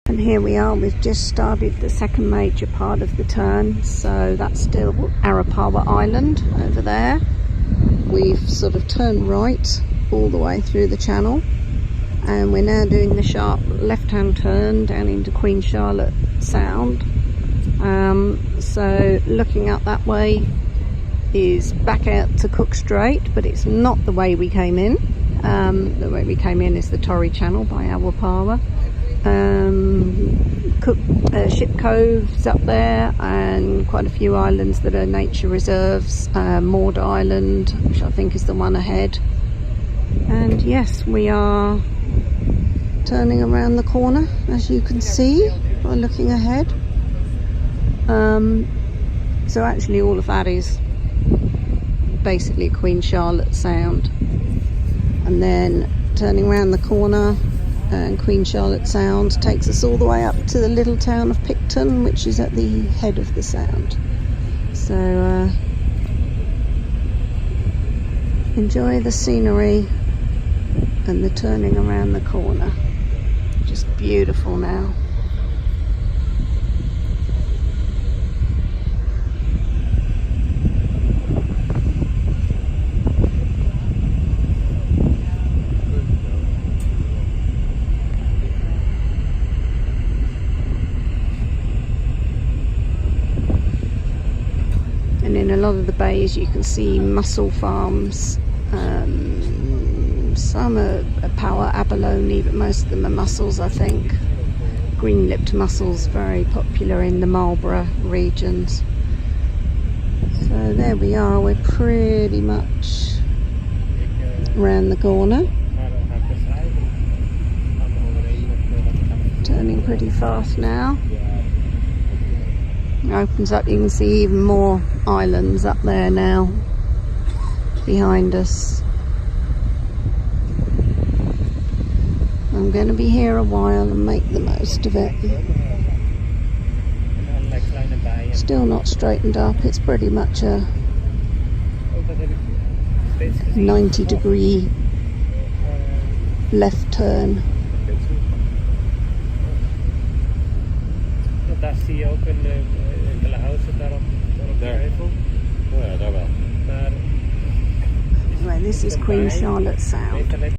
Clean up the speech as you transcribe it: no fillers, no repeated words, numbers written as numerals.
And here we are, we've just started the second major part of the turn, so that's still Arapawa Island over there. We've sort of turned right all the way through the channel, and we're now doing the sharp left-hand turn down into Queen Charlotte Sound. So looking out that way is back out to Cook Strait, but it's not the way we came in. The way we came in is the Torrey Channel by Arapawa. Ship Cove's up there, and quite a few islands that are nature reserves. Maud Island, which I think is the one ahead. And yes, we are turning around the corner, as you can see by looking ahead. So actually all of that is basically Queen Charlotte Sound, and then turning around the corner, and Queen Charlotte Sound takes us all the way up to the little town of Picton, which is at the head of the sound. So enjoy the scenery and the turning around the corner. Just beautiful now. And in a lot of the bays you can see mussel farms. Some are power abalone, but most of them are mussels, I think. Green-lipped mussels, very popular in the Marlborough regions. So there we are, we're pretty much around the corner. Turning pretty fast now. It opens up, you can see even more islands up there now behind us. I'm going to be here a while and make the most of it. Still not straightened up, it's pretty much a 90-degree left turn. Anyway, this is Queen Charlotte Sound.